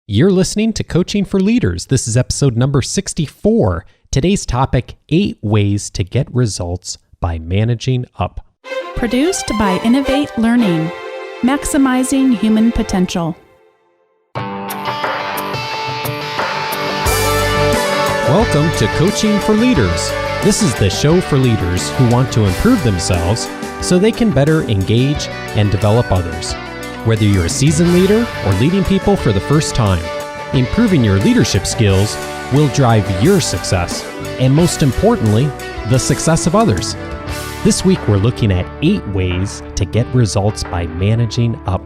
You're listening to Coaching for Leaders. This is episode number 64. Today's topic, 8 ways to get results by managing up. Produced by Innovate Learning, maximizing human potential. Welcome to Coaching for Leaders. This is the show for leaders who want to improve themselves so they can better engage and develop others. Whether you're a seasoned leader or leading people for the first time, improving your leadership skills will drive your success, and most importantly, the success of others. This week, we're looking at 8 ways to get results by managing up.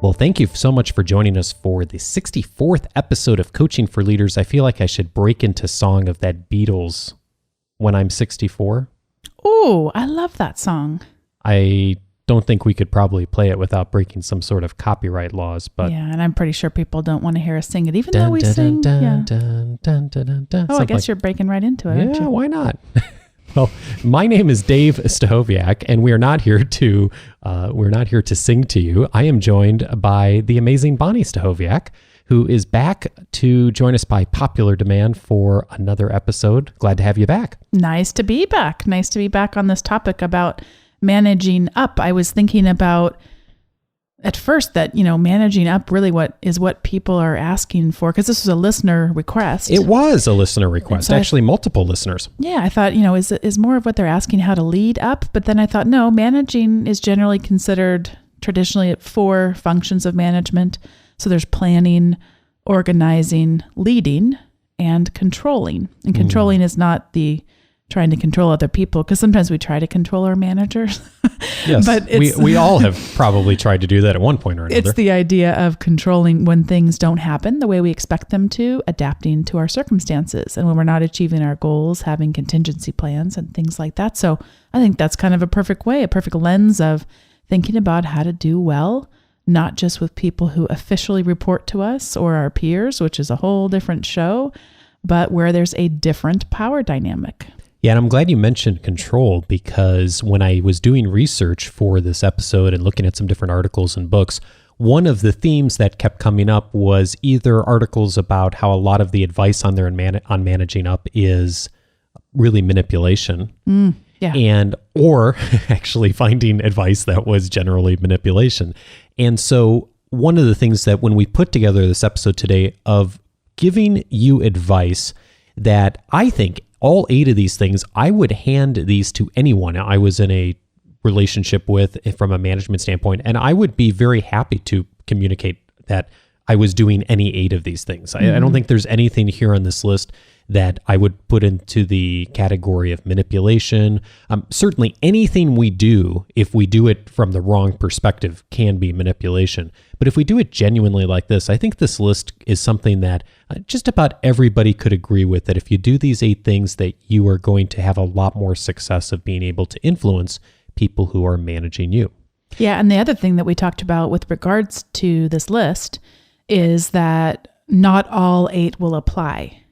Well, thank you so much for joining us for the 64th episode of Coaching for Leaders. I feel like I should break into song of that Beatles, When I'm 64. Oh, I love that song. I don't think we could probably play it without breaking some sort of copyright laws, but yeah, and I'm pretty sure people don't want to hear us sing it, even though we sing. I guess you're breaking right into it, aren't you? Yeah, why not? Well, my name is Dave Stachowiak, and we're not here to sing to you. I am joined by the amazing Bonni Stachowiak, who is back to join us by popular demand for another episode. Glad to have you back. Nice to be back. Nice to be back on this topic about managing up. I was thinking about at first that, managing up really what people are asking for, because this was a listener request. It was a listener request, actually multiple listeners. Yeah, I thought, is more of what they're asking how to lead up, but then I thought, no, managing is generally considered traditionally 4 functions of management. So there's planning, organizing, leading, and controlling. And controlling is not the trying to control other people, because sometimes we try to control our managers. Yes, but we all have probably tried to do that at one point or another. It's the idea of controlling when things don't happen the way we expect them to, adapting to our circumstances. And when we're not achieving our goals, having contingency plans and things like that. So I think that's kind of a perfect lens of thinking about how to do well, not just with people who officially report to us or our peers, which is a whole different show, but where there's a different power dynamic. Yeah, and I'm glad you mentioned control, because when I was doing research for this episode and looking at some different articles and books, one of the themes that kept coming up was either articles about how a lot of the advice on there on managing up is really manipulation, or actually finding advice that was generally manipulation. And so one of the things that when we put together this episode today of giving you advice that I think all 8 of these things, I would hand these to anyone I was in a relationship with from a management standpoint, and I would be very happy to communicate that I was doing any 8 of these things. I don't think there's anything here on this list that I would put into the category of manipulation. Certainly anything we do, if we do it from the wrong perspective, can be manipulation. But if we do it genuinely like this, I think this list is something that just about everybody could agree with, that if you do these 8 things, that you are going to have a lot more success of being able to influence people who are managing you. Yeah, and the other thing that we talked about with regards to this list is that not all 8 will apply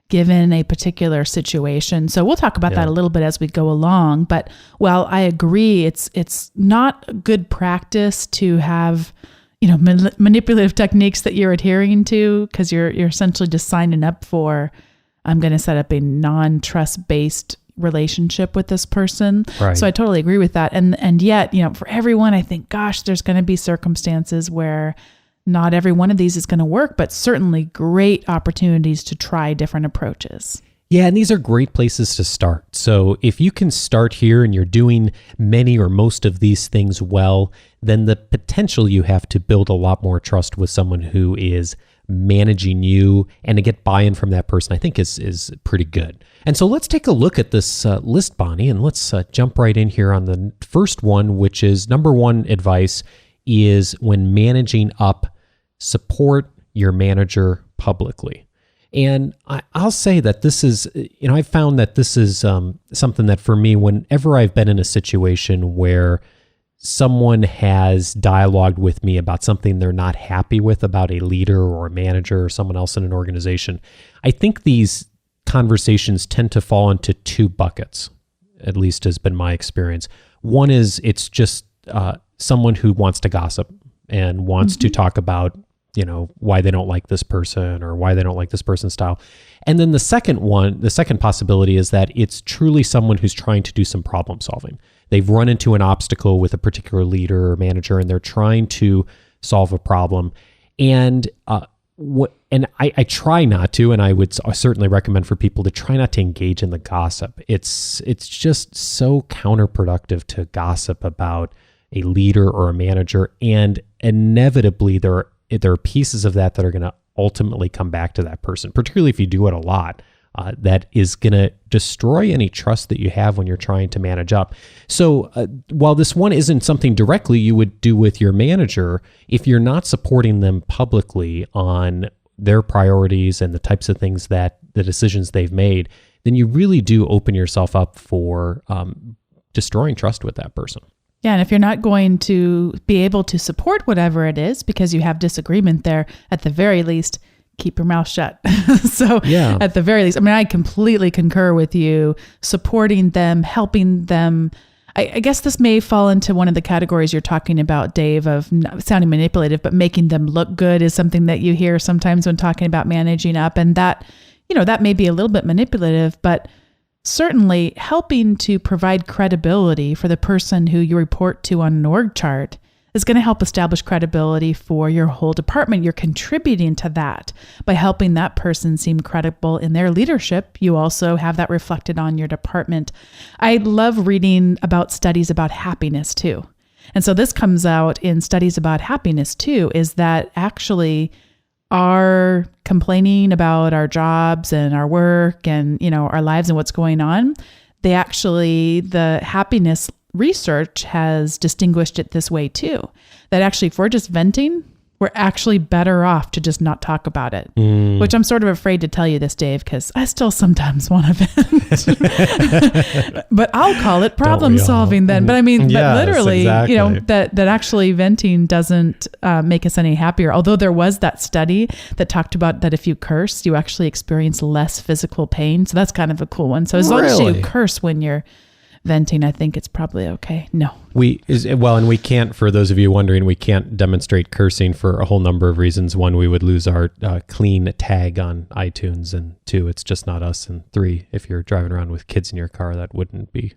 given a particular situation. So we'll talk about that a little bit as we go along. But while I agree, it's not good practice to have manipulative techniques that you're adhering to, because you're essentially just signing up for, I'm going to set up a non-trust based relationship with this person. Right. So I totally agree with that. And yet, for everyone, I think, gosh, there's going to be circumstances where not every one of these is going to work, but certainly great opportunities to try different approaches. Yeah, and these are great places to start. So if you can start here and you're doing many or most of these things well, then the potential you have to build a lot more trust with someone who is managing you and to get buy-in from that person, I think is pretty good. And so let's take a look at this list, Bonni, and let's jump right in here on the first one, which is number 1 advice is when managing up, support your manager publicly. And I'll say that this is, I've found that this is something that for me, whenever I've been in a situation where someone has dialogued with me about something they're not happy with about a leader or a manager or someone else in an organization, I think these conversations tend to fall into 2 buckets, at least has been my experience. One is it's just someone who wants to gossip and wants to talk about, why they don't like this person or why they don't like this person's style. And then the second possibility is that it's truly someone who's trying to do some problem solving. They've run into an obstacle with a particular leader or manager, and they're trying to solve a problem. And I try not to, and I would certainly recommend for people to try not to engage in the gossip. It's just so counterproductive to gossip about a leader or a manager, and inevitably there are pieces of that are going to ultimately come back to that person, particularly if you do it a lot. That is going to destroy any trust that you have when you're trying to manage up. So while this one isn't something directly you would do with your manager, if you're not supporting them publicly on their priorities and the types of things that the decisions they've made, then you really do open yourself up for destroying trust with that person. Yeah, and if you're not going to be able to support whatever it is because you have disagreement there, at the very least, keep your mouth shut. So yeah. At the very least, I completely concur with you, supporting them, helping them. I guess this may fall into one of the categories you're talking about, Dave, of not sounding manipulative, but making them look good is something that you hear sometimes when talking about managing up. And that, that may be a little bit manipulative, but certainly helping to provide credibility for the person who you report to on an org chart is going to help establish credibility for your whole department. You're contributing to that by helping that person seem credible in their leadership. You also have that reflected on your department. I love reading about studies about happiness too. And so this comes out in studies about happiness too, is that actually our complaining about our jobs and our work and, our lives and what's going on, the happiness research has distinguished it this way too, that actually if we're just venting, we're actually better off to just not talk about it, which I'm sort of afraid to tell you this, Dave, because I still sometimes want to vent, but I'll call it problem solving then. But but literally, exactly. That actually venting doesn't make us any happier. Although there was that study that talked about that if you curse, you actually experience less physical pain. So that's kind of a cool one. So as long as you curse when you're venting, I think it's probably okay. No. And we can't, for those of you wondering, we can't demonstrate cursing for a whole number of reasons. One, we would lose our clean tag on iTunes, and two, it's just not us, and three, if you're driving around with kids in your car, that wouldn't be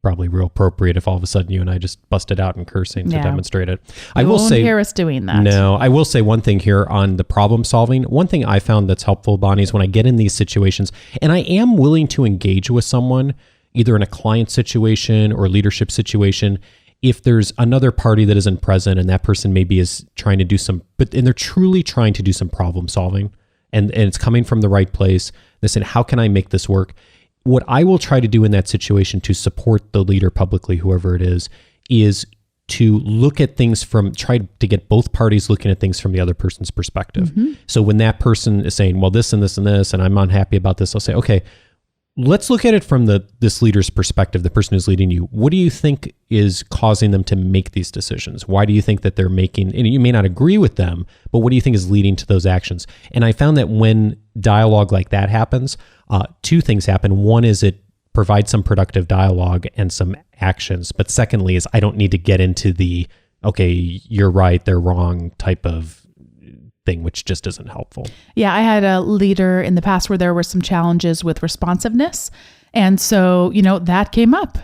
probably real appropriate if all of a sudden you and I just busted out in cursing to demonstrate it. I will say, hear us doing that. No, I will say one thing here on the problem solving. One thing I found that's helpful, Bonni, is when I get in these situations, and I am willing to engage with someone either in a client situation or leadership situation, if there's another party that isn't present and that person maybe is trying to do and they're truly trying to do some problem solving and it's coming from the right place. They said, how can I make this work? What I will try to do in that situation to support the leader publicly, whoever it is to look at things try to get both parties looking at things from the other person's perspective. Mm-hmm. So when that person is saying, well, this and this and this, and I'm unhappy about this, I'll say, okay, let's look at it from this leader's perspective, the person who's leading you. What do you think is causing them to make these decisions? Why do you think that they're making, and you may not agree with them, but what do you think is leading to those actions? And I found that when dialogue like that happens, two things happen. One is it provides some productive dialogue and some actions. But secondly is I don't need to get into the, okay, you're right, they're wrong type of thing, which just isn't helpful. Yeah, I had a leader in the past where there were some challenges with responsiveness. And so, that came up,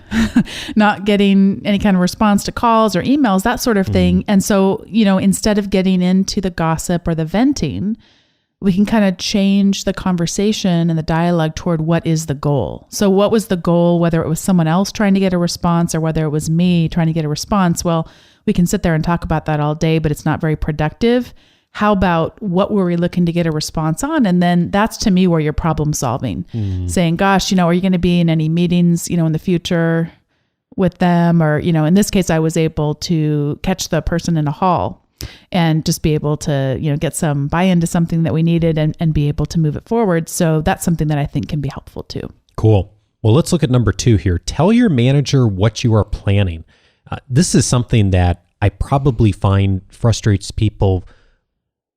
not getting any kind of response to calls or emails, that sort of thing. And so, instead of getting into the gossip or the venting, we can kind of change the conversation and the dialogue toward what is the goal. So what was the goal, whether it was someone else trying to get a response or whether it was me trying to get a response? Well, we can sit there and talk about that all day, but it's not very productive. How about what were we looking to get a response on? And then that's to me where you're problem solving, saying, gosh, are you going to be in any meetings, in the future with them? Or, in this case, I was able to catch the person in a hall and just be able to, get some buy-in to something that we needed and be able to move it forward. So that's something that I think can be helpful too. Cool. Well, let's look at number 2 here. Tell your manager what you are planning. This is something that I probably find frustrates people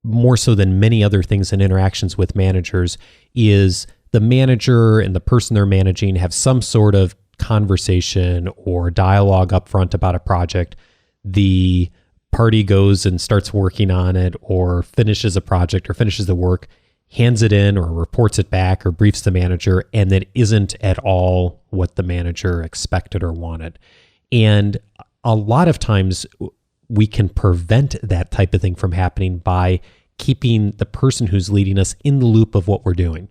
more so than many other things in interactions with managers, is the manager and the person they're managing have some sort of conversation or dialogue up front about a project. The party goes and starts working on it or finishes a project or finishes the work, hands it in or reports it back or briefs the manager, and that isn't at all what the manager expected or wanted. And a lot of times we can prevent that type of thing from happening by keeping the person who's leading us in the loop of what we're doing.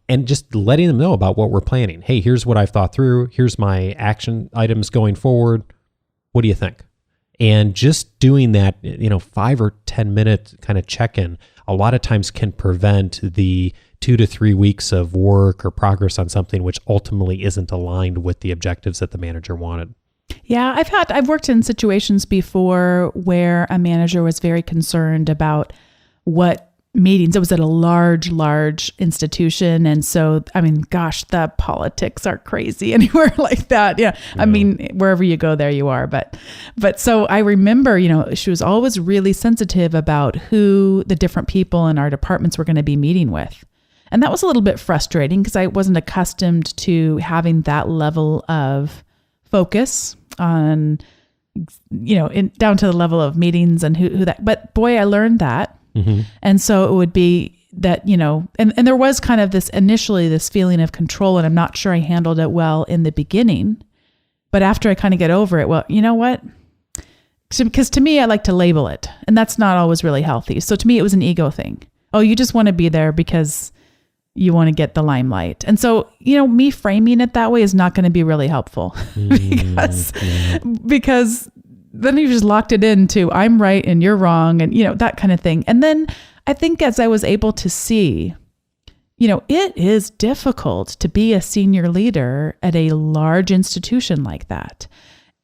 And just letting them know about what we're planning. Hey, here's what I've thought through. Here's my action items going forward. What do you think? And just doing that, 5 or 10 minute kind of check-in, a lot of times can prevent the 2 to 3 weeks of work or progress on something which ultimately isn't aligned with the objectives that the manager wanted. Yeah, I've worked in situations before where a manager was very concerned about what meetings. It was at a large institution. And so, the politics are crazy anywhere like that. Yeah. Wherever you go, there you are. But so I remember, she was always really sensitive about who the different people in our departments were going to be meeting with. And that was a little bit frustrating because I wasn't accustomed to having that level of focus on, down to the level of meetings and who that, but boy, I learned that. Mm-hmm. And so it would be that, and there was kind of initially this feeling of control, and I'm not sure I handled it well in the beginning, but after I kind of get over it, well, you know what? Because to me, I like to label it, and that's not always really healthy. So to me, it was an ego thing. Oh, you just want to be there because you want to get the limelight. And so, me framing it that way is not going to be really helpful because then you just locked it into I'm right and you're wrong and, that kind of thing. And then I think as I was able to see, it is difficult to be a senior leader at a large institution like that.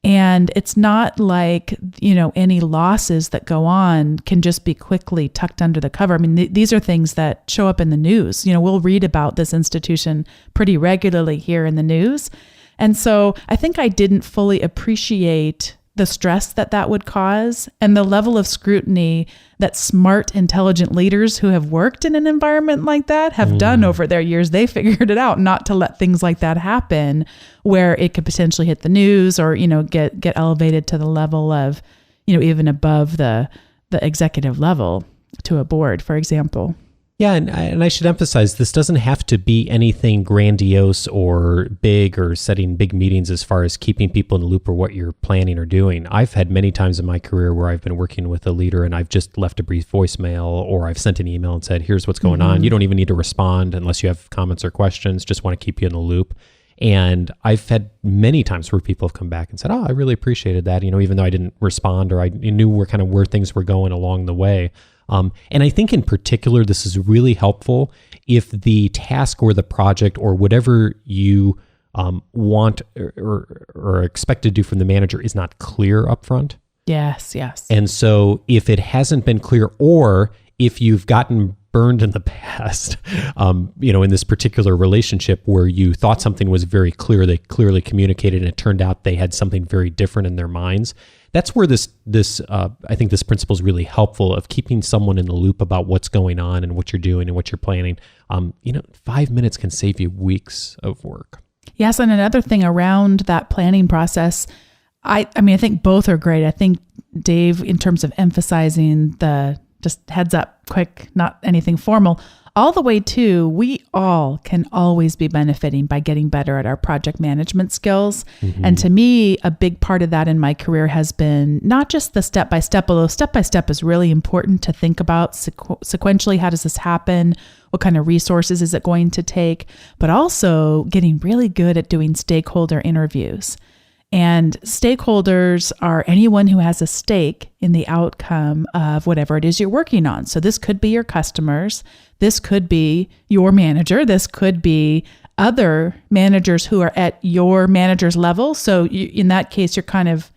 And it's not like, any losses that go on can just be quickly tucked under the cover. These are things that show up in the news. We'll read about this institution pretty regularly here in the news. And so I think I didn't fully appreciate the stress that would cause and the level of scrutiny that smart, intelligent leaders who have worked in an environment like that have done over their years. They figured it out not to let things like that happen where it could potentially hit the news or, get elevated to the level of, even above the executive level to a board, for example. Yeah, and I should emphasize, this doesn't have to be anything grandiose or big or setting big meetings as far as keeping people in the loop or what you're planning or doing. I've had many times in my career where I've been working with a leader and I've just left a brief voicemail or I've sent an email and said, here's what's going on. You don't even need to respond unless you have comments or questions. Just want to keep you in the loop. And I've had many times where people have come back and said, oh, I really appreciated that, even though I didn't respond or I knew where things were going along the way. And I think in particular, this is really helpful if the task or the project or whatever you want or are expected to do from the manager is not clear up front. Yes. And so if it hasn't been clear, or if you've gotten burned in the past, in this particular relationship where you thought something was very clear, they clearly communicated, and it turned out they had something very different in their minds. That's where I think this principle is really helpful of keeping someone in the loop about what's going on and what you're doing and what you're planning. 5 minutes can save you weeks of work. Yes, and another thing around that planning process, I think both are great. I think, Dave, in terms of emphasizing the just heads up, quick, not anything formal, all the way to we all can always be benefiting by getting better at our project management skills. Mm-hmm. And to me, a big part of that in my career has been not just the step-by-step, although step-by-step is really important to think about sequentially. How does this happen? What kind of resources is it going to take? But also getting really good at doing stakeholder interviews. And stakeholders are anyone who has a stake in the outcome of whatever it is you're working on. So this could be your customers. This could be your manager. This could be other managers who are at your manager's level. So in that case, you're kind of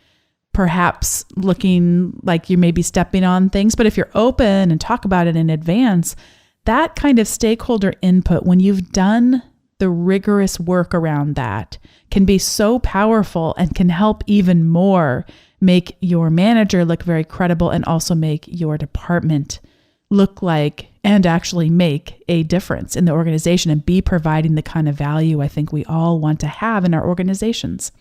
perhaps looking like you may be stepping on things. But if you're open and talk about it in advance, that kind of stakeholder input, when you've done the rigorous work around that, can be so powerful and can help even more make your manager look very credible and also make your department look like and actually make a difference in the organization and be providing the kind of value I think we all want to have in our organizations.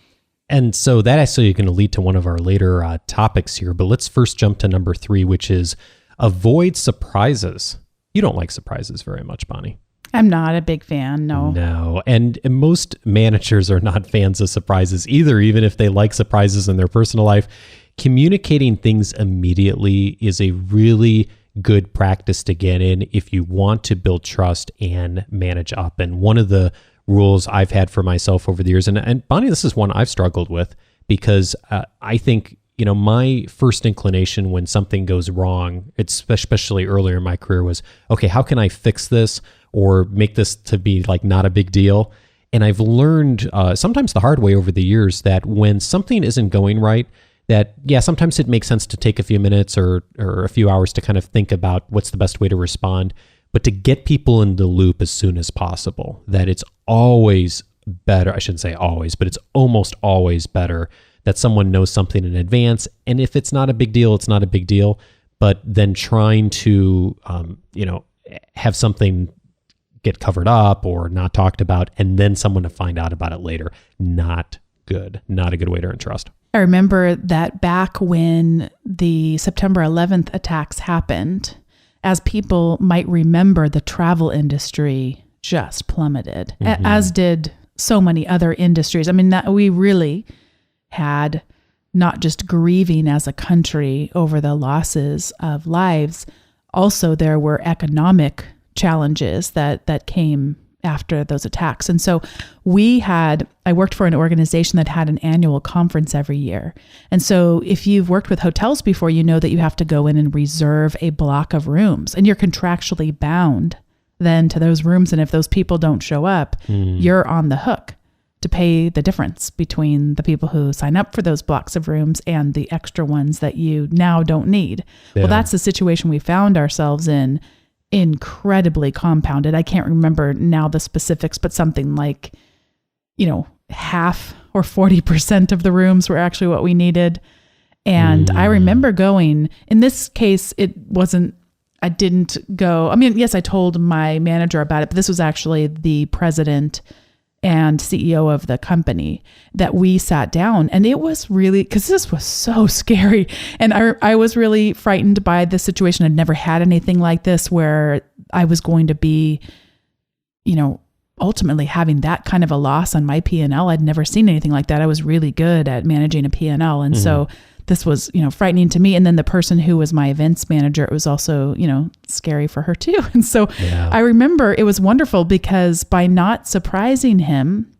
And so that actually is going to lead to one of our later topics here. But let's first jump to number 3, which is avoid surprises. You don't like surprises very much, Bonni. I'm not a big fan, no. No, and most managers are not fans of surprises either, even if they like surprises in their personal life. Communicating things immediately is a really good practice to get in if you want to build trust and manage up. And one of the rules I've had for myself over the years, and Bonni, this is one I've struggled with because I think, my first inclination when something goes wrong, it's especially earlier in my career, was, okay, how can I fix this or make this to be like not a big deal? And I've learned sometimes the hard way over the years that when something isn't going right, that, yeah, sometimes it makes sense to take a few minutes or a few hours to kind of think about what's the best way to respond, but to get people in the loop as soon as possible, that it's always better. I shouldn't say always, but it's almost always better that someone knows something in advance. And if it's not a big deal, it's not a big deal. But then trying to, have something get covered up or not talked about, and then someone to find out about it later. Not good. Not a good way to earn trust. I remember that back when the September 11th attacks happened, as people might remember, the travel industry just plummeted, as did so many other industries. I mean, that we really had not just grieving as a country over the losses of lives, also there were economic challenges that came after those attacks. And so I worked for an organization that had an annual conference every year. And so if you've worked with hotels before, you know that you have to go in and reserve a block of rooms, and you're contractually bound then to those rooms. And if those people don't show up, you're on the hook to pay the difference between the people who sign up for those blocks of rooms and the extra ones that you now don't need. Yeah. Well, that's the situation we found ourselves in, incredibly compounded. I can't remember now the specifics, but something like, half or 40% of the rooms were actually what we needed. And I remember going, in this case, I didn't go, yes, I told my manager about it, but this was actually the president and CEO of the company that we sat down. And it was really, because this was so scary. And I was really frightened by the situation. I'd never had anything like this where I was going to be, ultimately having that kind of a loss on my P&L. I'd never seen anything like that. I was really good at managing a P&L. And so this was, frightening to me. And then the person who was my events manager, it was also, scary for her too. And so I remember it was wonderful because by not surprising him,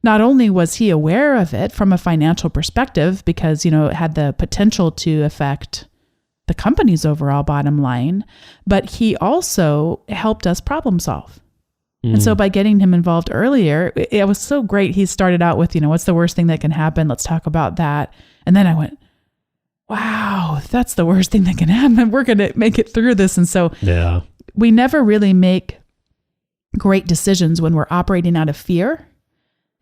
not only was he aware of it from a financial perspective, because, it had the potential to affect the company's overall bottom line, but he also helped us problem solve. And so by getting him involved earlier, it was so great. He started out with, what's the worst thing that can happen? Let's talk about that. And then I went, wow, that's the worst thing that can happen. We're going to make it through this. And so we never really make great decisions when we're operating out of fear.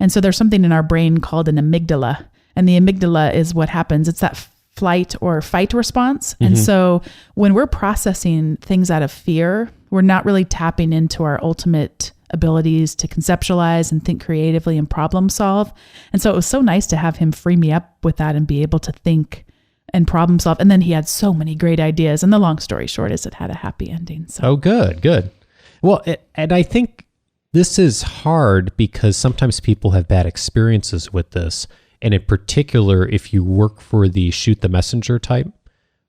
And so there's something in our brain called an amygdala. And the amygdala is what happens. It's that flight or fight response. And so when we're processing things out of fear, we're not really tapping into our ultimate abilities to conceptualize and think creatively and problem solve. And so it was so nice to have him free me up with that and be able to think and problem solve. And then he had so many great ideas. And the long story short is it had a happy ending. So. Oh, good. Well, and I think this is hard because sometimes people have bad experiences with this. And in particular, if you work for the shoot the messenger type,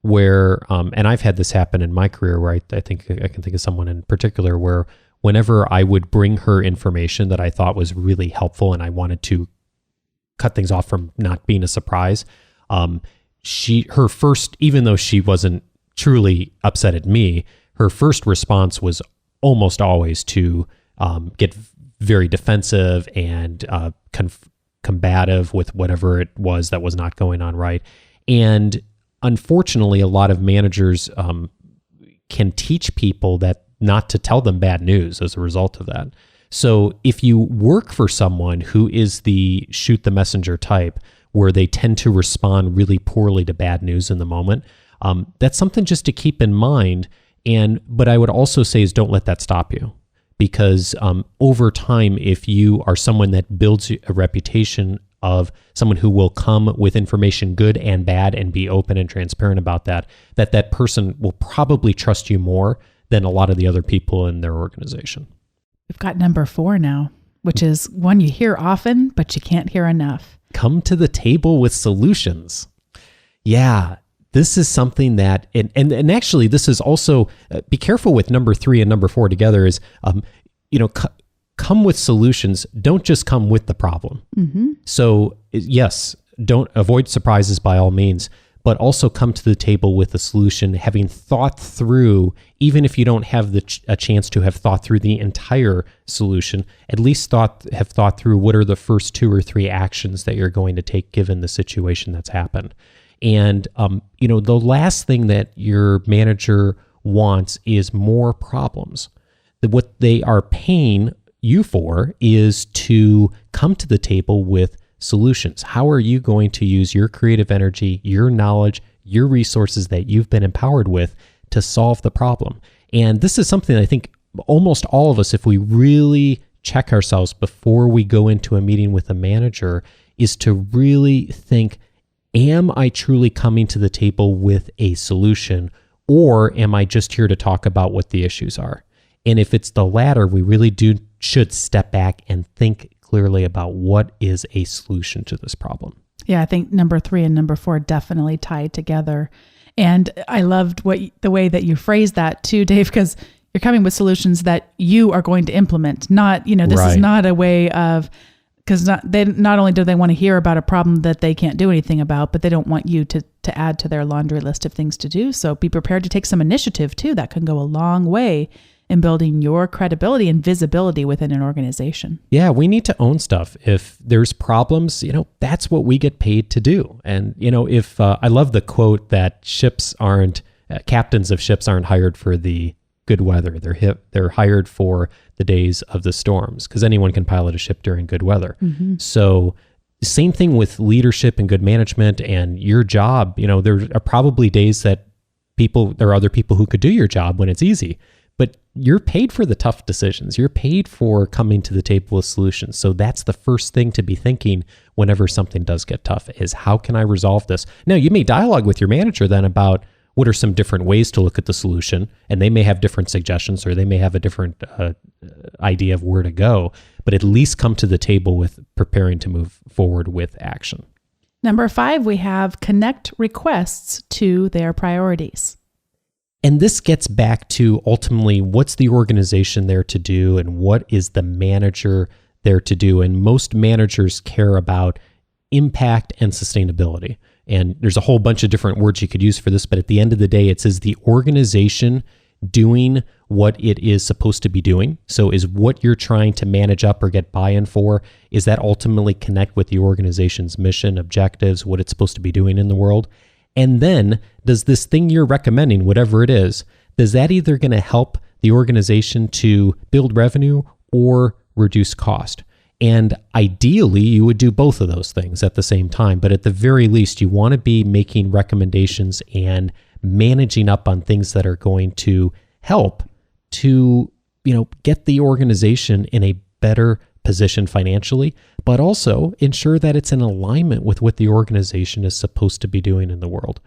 where, and I've had this happen in my career where I think I can think of someone in particular where whenever I would bring her information that I thought was really helpful and I wanted to cut things off from not being a surprise, her first, even though she wasn't truly upset at me, her first response was almost always to get very defensive and combative with whatever it was that was not going on right. And unfortunately, a lot of managers can teach people that not to tell them bad news as a result of that. So if you work for someone who is the shoot the messenger type, where they tend to respond really poorly to bad news in the moment, that's something just to keep in mind. But I would also say is don't let that stop you. Because over time, if you are someone that builds a reputation of someone who will come with information, good and bad, and be open and transparent about that person will probably trust you more than a lot of the other people in their organization. We've got number 4 now, which is one you hear often, but you can't hear enough. Come to the table with solutions. Yeah, this is something that, and actually this is also, be careful with number 3 and number 4 together is, come with solutions. Don't just come with the problem. Mm-hmm. So yes, don't avoid surprises by all means, but also come to the table with a solution, having thought through, even if you don't have a chance to have thought through the entire solution, at least have thought through what are the first 2 or 3 actions that you're going to take given the situation that's happened. And, the last thing that your manager wants is more problems. What they are paying you for is to come to the table with solutions. How are you going to use your creative energy, your knowledge, your resources that you've been empowered with to solve the problem? And this is something I think almost all of us, if we really check ourselves before we go into a meeting with a manager, is to really think, am I truly coming to the table with a solution, or am I just here to talk about what the issues are? And if it's the latter, we really should step back and think clearly about what is a solution to this problem. Yeah, I think number 3 and number 4 definitely tied together. And I loved the way that you phrased that too, Dave, because you're coming with solutions that you are going to implement. Not, this is not a way of, because not only do they want to hear about a problem that they can't do anything about, but they don't want you to add to their laundry list of things to do. So be prepared to take some initiative too. That can go a long way in building your credibility and visibility within an organization. Yeah, we need to own stuff. If there's problems, that's what we get paid to do. And, if I love the quote that captains of ships aren't hired for the good weather. They're hired for the days of the storms, because anyone can pilot a ship during good weather. Mm-hmm. So same thing with leadership and good management and your job. There are probably days that there are other people who could do your job when it's easy. But you're paid for the tough decisions. You're paid for coming to the table with solutions. So that's the first thing to be thinking whenever something does get tough is, how can I resolve this? Now, you may dialogue with your manager then about what are some different ways to look at the solution, and they may have different suggestions or they may have a different idea of where to go, but at least come to the table with preparing to move forward with action. Number 5, we have connect requests to their priorities. And this gets back to ultimately what's the organization there to do and what is the manager there to do. And most managers care about impact and sustainability. And there's a whole bunch of different words you could use for this, but at the end of the day, it says the organization doing what it is supposed to be doing. So is what you're trying to manage up or get buy-in for, is that ultimately connect with the organization's mission, objectives, what it's supposed to be doing in the world? And then, does this thing you're recommending, whatever it is that either going to help the organization to build revenue or reduce cost? And ideally, you would do both of those things at the same time. But at the very least, you want to be making recommendations and managing up on things that are going to help to, get the organization in a better position financially, but also ensure that it's in alignment with what the organization is supposed to be doing in the world.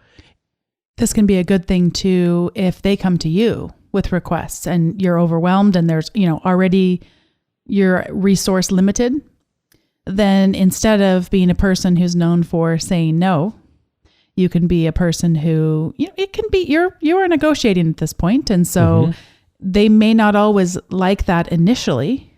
This can be a good thing too if they come to you with requests and you're overwhelmed and there's, already your resource limited. Then instead of being a person who's known for saying no, you can be a person who, it can be, you are negotiating at this point. And so they may not always like that initially,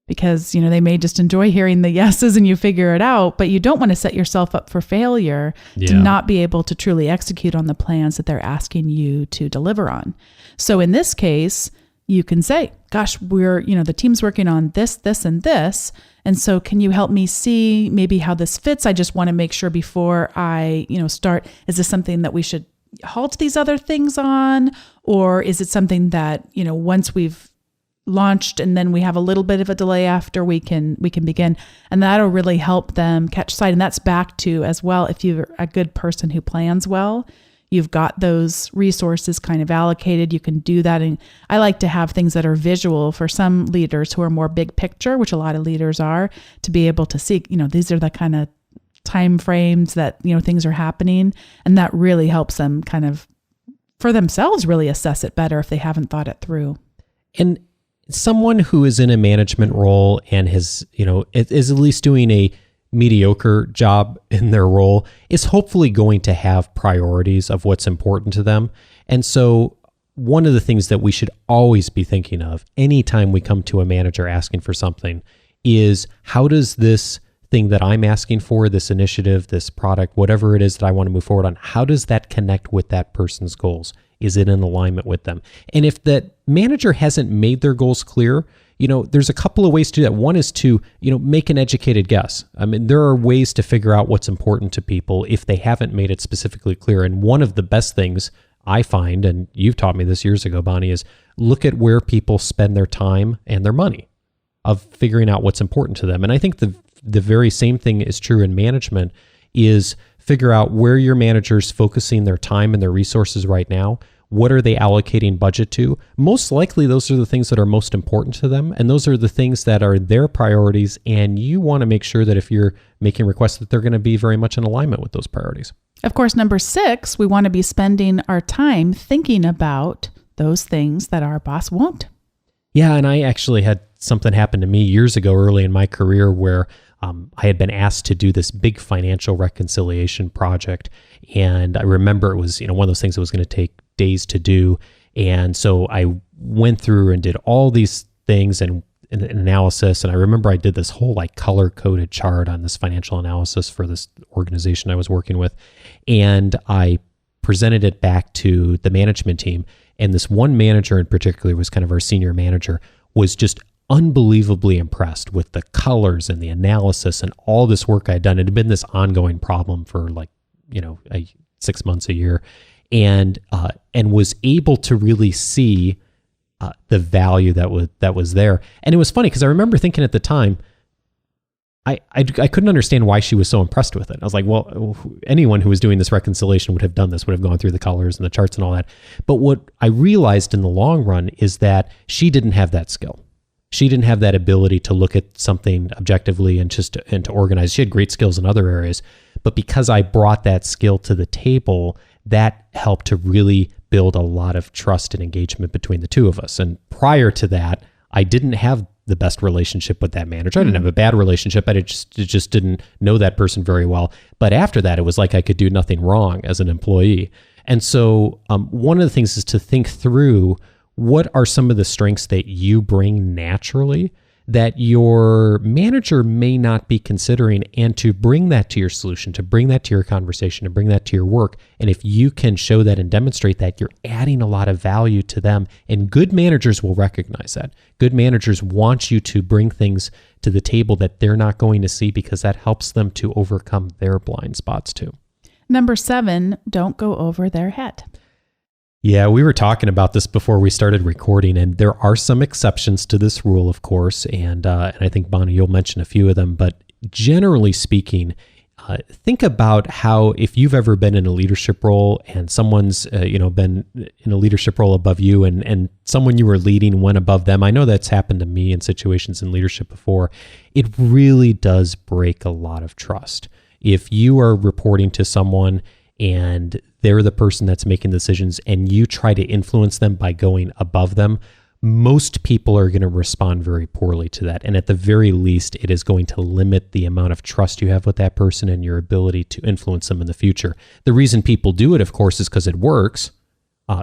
because, they may just enjoy hearing the yeses and you figure it out, but you don't want to set yourself up for failure to not be able to truly execute on the plans that they're asking you to deliver on. So in this case, you can say, gosh, we're, the team's working on this, this, and this. And so can you help me see maybe how this fits? I just want to make sure before I, start, is this something that we should halt these other things on? Or is it something that, once we've launched and then we have a little bit of a delay after we can begin, and that'll really help them catch sight. And that's back to as well, if you're a good person who plans well, you've got those resources kind of allocated. You can do that. And I like to have things that are visual for some leaders who are more big picture, which a lot of leaders are, to be able to see, these are the kind of time frames that, things are happening. And that really helps them kind of, for themselves, really assess it better if they haven't thought it through. And someone who is in a management role and has, is at least doing a mediocre job in their role is hopefully going to have priorities of what's important to them. And so one of the things that we should always be thinking of anytime we come to a manager asking for something is, how does this thing that I'm asking for, this initiative, this product, whatever it is that I want to move forward on, how does that connect with that person's goals? Is it in alignment with them? And if that manager hasn't made their goals clear, there's a couple of ways to do that. One is to, make an educated guess. I mean, there are ways to figure out what's important to people if they haven't made it specifically clear. And one of the best things I find, and you've taught me this years ago, Bonni, is look at where people spend their time and their money, of figuring out what's important to them. And I think the very same thing is true in management, is figure out where your manager's focusing their time and their resources right now. What are they allocating budget to? Most likely, those are the things that are most important to them. And those are the things that are their priorities. And you want to make sure that if you're making requests, that they're going to be very much in alignment with those priorities. Of course, number 6, we want to be spending our time thinking about those things that our boss won't. Yeah, and I actually had something happen to me years ago early in my career where I had been asked to do this big financial reconciliation project. And I remember it was, one of those things that was going to take days to do. And so I went through and did all these things and analysis. And I remember I did this whole color-coded chart on this financial analysis for this organization I was working with. And I presented it back to the management team. And this one manager in particular was kind of our senior manager, was just unbelievably impressed with the colors and the analysis and all this work I had done. It had been this ongoing problem for 6 months, a year, and was able to really see the value that was there. And it was funny because I remember thinking at the time, I couldn't understand why she was so impressed with it. I was like, well, anyone who was doing this reconciliation would have done this, would have gone through the colors and the charts and all that. But what I realized in the long run is that she didn't have that skill. She didn't have that ability to look at something objectively and to organize. She had great skills in other areas, but because I brought that skill to the table, that helped to really build a lot of trust and engagement between the two of us. And prior to that, I didn't have the best relationship with that manager. I didn't have a bad relationship. I just didn't know that person very well. But after that, it was like I could do nothing wrong as an employee. And so one of the things is to think through, what are some of the strengths that you bring naturally that your manager may not be considering, and to bring that to your solution, to bring that to your conversation, to bring that to your work. And if you can show that and demonstrate that, you're adding a lot of value to them. And good managers will recognize that. Good managers want you to bring things to the table that they're not going to see, because that helps them to overcome their blind spots too. Number 7, don't go over their head. Yeah, we were talking about this before we started recording, and there are some exceptions to this rule, of course, and I think, Bonni, you'll mention a few of them, but generally speaking, think about how, if you've ever been in a leadership role and someone's been in a leadership role above you, and someone you were leading went above them. I know that's happened to me in situations in leadership before. It really does break a lot of trust. If you are reporting to someone and they're the person that's making decisions, and you try to influence them by going above them, most people are going to respond very poorly to that. And at the very least, it is going to limit the amount of trust you have with that person and your ability to influence them in the future. The reason people do it, of course, is because it works.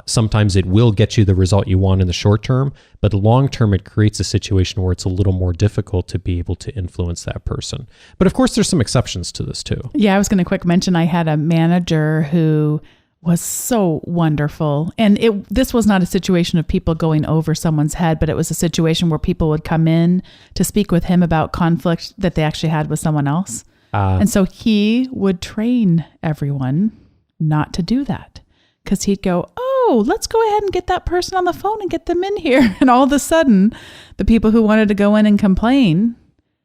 Sometimes it will get you the result you want in the short term, but long term, it creates a situation where it's a little more difficult to be able to influence that person. But of course, there's some exceptions to this too. Yeah, I was going to quick mention, I had a manager who was so wonderful. And this was not a situation of people going over someone's head, but it was a situation where people would come in to speak with him about conflict that they actually had with someone else. And so he would train everyone not to do that, because he'd go, oh, let's go ahead and get that person on the phone and get them in here. And all of a sudden, the people who wanted to go in and complain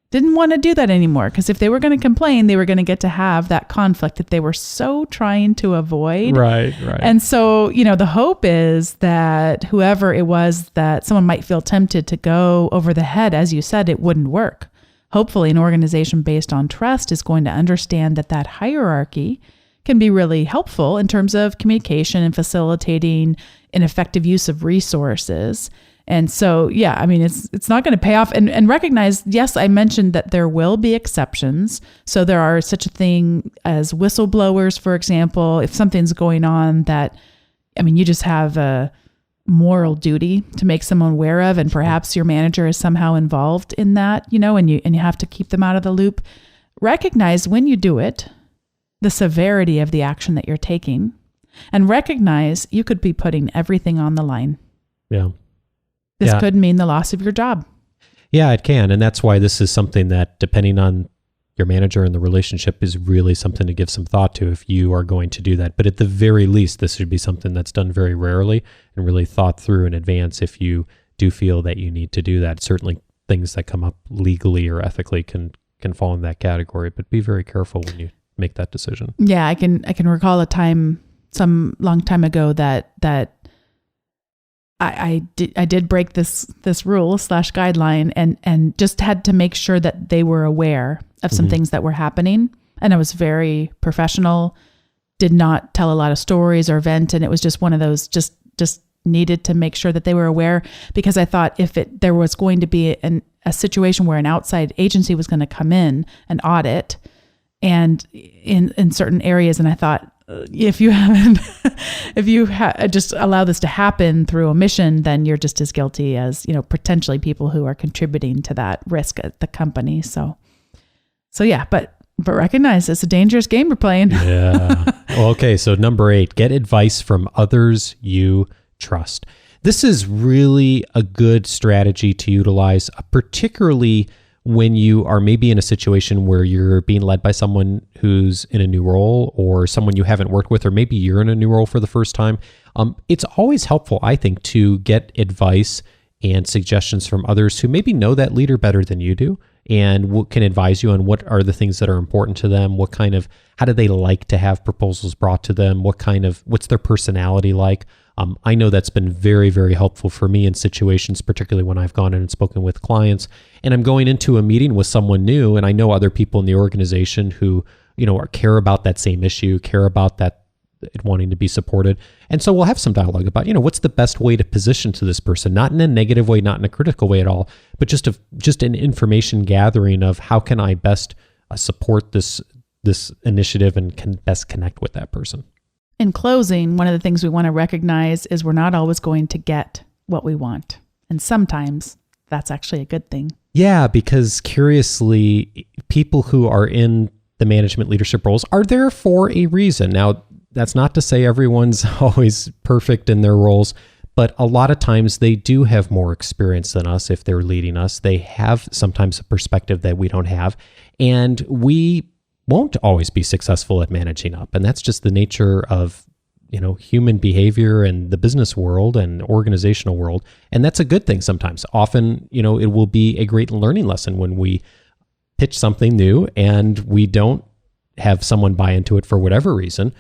didn't want to do that anymore, because if they were going to complain, they were going to get to have that conflict that they were so trying to avoid. Right. And so, the hope is that whoever it was that someone might feel tempted to go over the head, as you said, it wouldn't work. Hopefully, an organization based on trust is going to understand that hierarchy can be really helpful in terms of communication and facilitating an effective use of resources. And so, it's not going to pay off, and recognize, yes, I mentioned that there will be exceptions. So there are such a thing as whistleblowers, for example. If something's going on that, you just have a moral duty to make someone aware of, and perhaps your manager is somehow involved in that, and you have to keep them out of the loop. Recognize when you do it, the severity of the action that you're taking, and recognize you could be putting everything on the line. Yeah. This could mean the loss of your job. Yeah, it can. And that's why this is something that, depending on your manager and the relationship, is really something to give some thought to if you are going to do that. But at the very least, this should be something that's done very rarely and really thought through in advance if you do feel that you need to do that. Certainly things that come up legally or ethically can fall in that category, but be very careful when you make that decision. Yeah, I can recall a time some long time ago that I did break this rule / guideline and just had to make sure that they were aware of some things that were happening. And I was very professional, did not tell a lot of stories or vent. And it was just one of those, just needed to make sure that they were aware, because I thought if there was going to be a situation where an outside agency was going to come in and audit and in certain areas. And I thought, if you just allow this to happen through omission, then you're just as guilty as, potentially people who are contributing to that risk at the company. So yeah, but recognize it's a dangerous game we're playing. Yeah. Well, okay. So number 8, get advice from others you trust. This is really a good strategy to utilize, particularly when you are maybe in a situation where you're being led by someone who's in a new role, or someone you haven't worked with, or maybe you're in a new role for the first time. It's always helpful, I think, to get advice and suggestions from others who maybe know that leader better than you do and can advise you on what are the things that are important to them, how do they like to have proposals brought to them, what's their personality like. I know that's been very, very helpful for me in situations, particularly when I've gone in and spoken with clients and I'm going into a meeting with someone new, and I know other people in the organization who, care about that same issue, care about that wanting to be supported. And so we'll have some dialogue about, what's the best way to position to this person, not in a negative way, not in a critical way at all, but just an information gathering of how can I best support this initiative and can best connect with that person. In closing, one of the things we want to recognize is we're not always going to get what we want. And sometimes that's actually a good thing. Yeah, because curiously, people who are in the management leadership roles are there for a reason. Now, that's not to say everyone's always perfect in their roles, but a lot of times they do have more experience than us if they're leading us. They have sometimes a perspective that we don't have, and we won't always be successful at managing up. And that's just the nature of, human behavior and the business world and organizational world. And that's a good thing sometimes. Often, it will be a great learning lesson when we pitch something new and we don't have someone buy into it for whatever reason.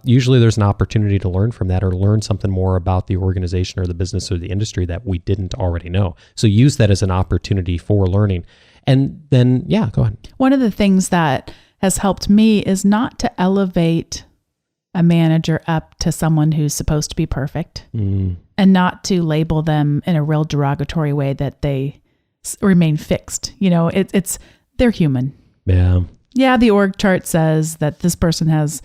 Usually there's an opportunity to learn from that or learn something more about the organization or the business or the industry that we didn't already know. So use that as an opportunity for learning. And then, yeah, go ahead. One of the things that has helped me is not to elevate a manager up to someone who's supposed to be perfect and not to label them in a real derogatory way that they remain fixed. They're human. Yeah. Yeah, the org chart says that this person has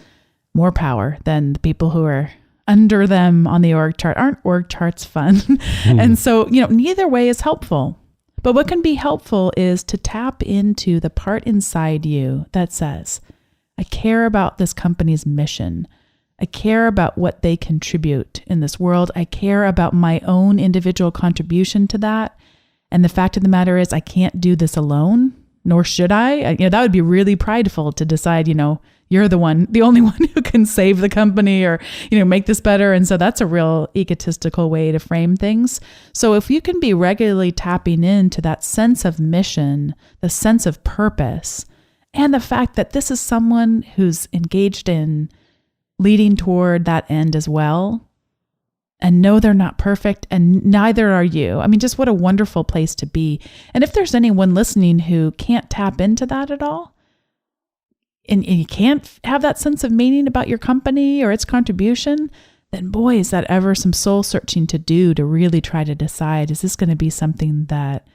more power than the people who are under them on the org chart. Aren't org charts fun? And so, neither way is helpful. But what can be helpful is to tap into the part inside you that says, I care about this company's mission. I care about what they contribute in this world. I care about my own individual contribution to that. And the fact of the matter is, I can't do this alone, nor should I. That would be really prideful to decide, you you're the only one who can save the company or, make this better. And so that's a real egotistical way to frame things. So if you can be regularly tapping into that sense of mission, the sense of purpose, and the fact that this is someone who's engaged in leading toward that end as well, and know they're not perfect, and neither are you. I mean, just what a wonderful place to be. And if there's anyone listening who can't tap into that at all, and you can't have that sense of meaning about your company or its contribution, then boy, is that ever some soul searching to do to really try to decide, is this going to be something that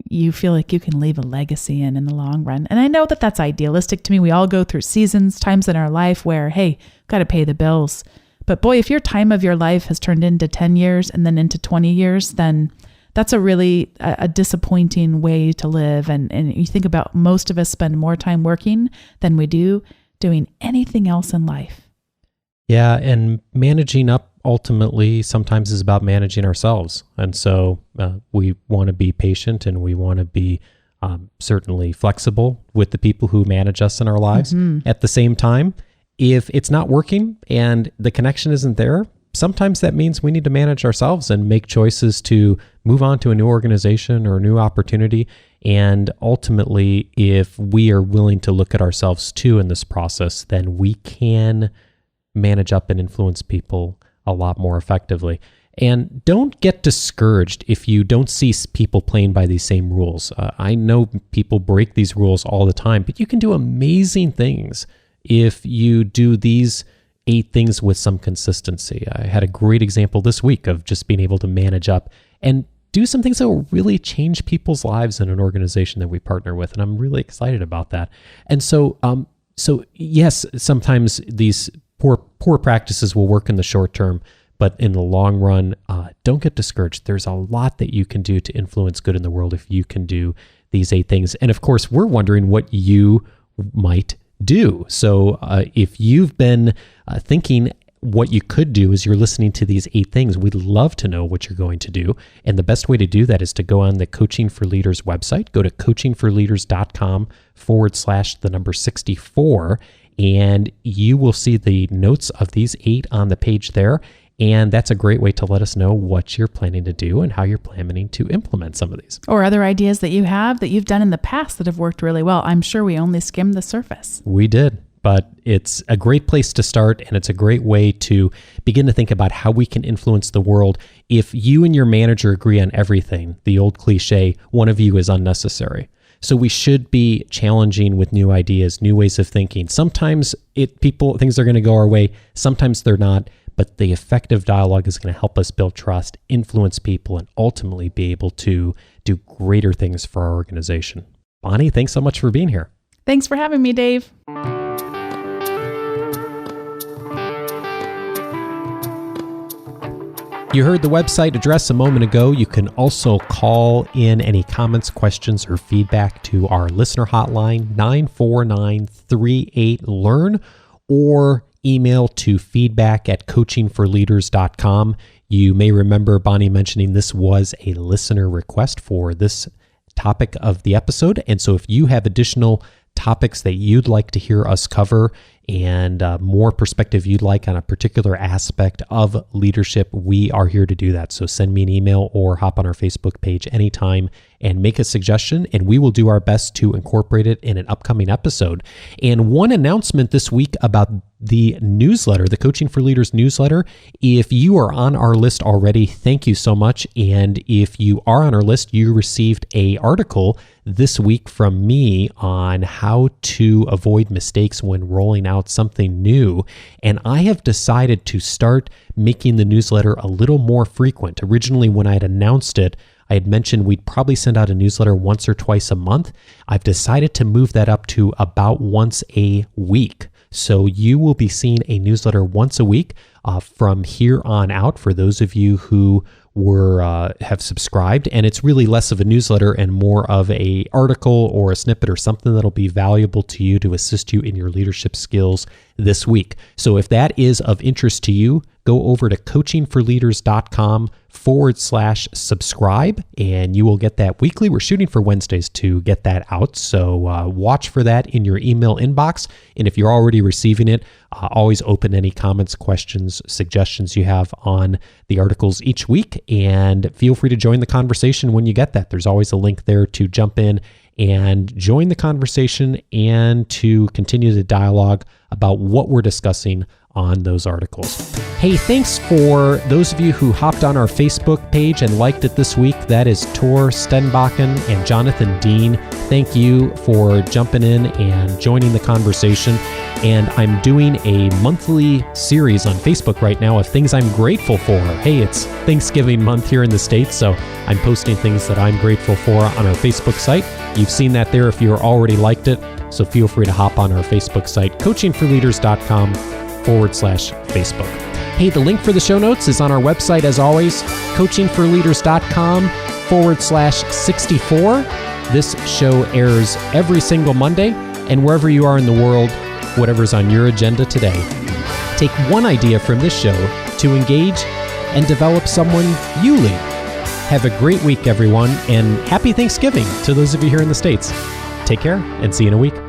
you feel like you can leave a legacy in the long run? And I know that that's idealistic to me. We all go through seasons, times in our life where, hey, got to pay the bills. But boy, if your time of your life has turned into 10 years and then into 20 years, then that's a really a disappointing way to live. And you think about, most of us spend more time working than we do doing anything else in life. Yeah, and managing up ultimately sometimes is about managing ourselves. And so we want to be patient, and we want to be certainly flexible with the people who manage us in our lives. Mm-hmm. At the same time, if it's not working and the connection isn't there, sometimes that means we need to manage ourselves and make choices to move on to a new organization or a new opportunity. And ultimately, if we are willing to look at ourselves too in this process, then we can manage up and influence people a lot more effectively. And don't get discouraged if you don't see people playing by these same rules. I know people break these rules all the time, but you can do amazing things if you do these 8 things with some consistency. I had a great example this week of just being able to manage up and do some things that will really change people's lives in an organization that we partner with. And I'm really excited about that. And so yes, sometimes these poor practices will work in the short term, but in the long run, don't get discouraged. There's a lot that you can do to influence good in the world if you can do these 8 things. And of course, we're wondering what you might do. So if you've been thinking what you could do as you're listening to these 8 things, we'd love to know what you're going to do. And the best way to do that is to go on the Coaching for Leaders website. Go to coachingforleaders.com/64, and you will see the notes of these 8 on the page there. And that's a great way to let us know what you're planning to do and how you're planning to implement some of these. Or other ideas that you have that you've done in the past that have worked really well. I'm sure we only skimmed the surface. We did, but it's a great place to start, and it's a great way to begin to think about how we can influence the world. If you and your manager agree on everything, the old cliche, one of you is unnecessary. So we should be challenging with new ideas, new ways of thinking. Sometimes things are going to go our way, sometimes they're not. But the effective dialogue is going to help us build trust, influence people, and ultimately be able to do greater things for our organization. Bonni, thanks so much for being here. Thanks for having me, Dave. You heard the website address a moment ago. You can also call in any comments, questions, or feedback to our listener hotline, 949-38-LEARN, or email to feedback@coachingforleaders.com. You may remember Bonni mentioning this was a listener request for this topic of the episode. And so if you have additional topics that you'd like to hear us cover and more perspective you'd like on a particular aspect of leadership, we are here to do that. So send me an email or hop on our Facebook page anytime and make a suggestion, and we will do our best to incorporate it in an upcoming episode. And one announcement this week about the newsletter, the Coaching for Leaders newsletter. If you are on our list already, thank you so much. And if you are on our list, you received an article this week from me on how to avoid mistakes when rolling out something new. And I have decided to start making the newsletter a little more frequent. Originally, when I had announced it, I had mentioned we'd probably send out a newsletter once or twice a month. I've decided to move that up to about once a week. So you will be seeing a newsletter once a week from here on out for those of you who have subscribed. And it's really less of a newsletter and more of a article or a snippet or something that'll be valuable to you to assist you in your leadership skills this week. So if that is of interest to you, go over to coachingforleaders.com/subscribe, and you will get that weekly. We're shooting for Wednesdays to get that out. So watch for that in your email inbox. And if you're already receiving it, always open any comments, questions, suggestions you have on the articles each week. And feel free to join the conversation when you get that. There's always a link there to jump in and join the conversation and to continue the dialogue about what we're discussing on those articles. Hey, thanks for those of you who hopped on our Facebook page and liked it this week. That is Tor Stenbakken and Jonathan Dean. Thank you for jumping in and joining the conversation. And I'm doing a monthly series on Facebook right now of things I'm grateful for. Hey, it's Thanksgiving month here in the States, so I'm posting things that I'm grateful for on our Facebook site. You've seen that there if you're already liked it, so feel free to hop on our Facebook site, coachingforleaders.com/Facebook. Hey, the link for the show notes is on our website as always, coachingforleaders.com/64. This show airs every single Monday, and wherever you are in the world, whatever's on your agenda today, take one idea from this show to engage and develop someone you lead. Have a great week, everyone, and happy Thanksgiving to those of you here in the States. Take care and see you in a week.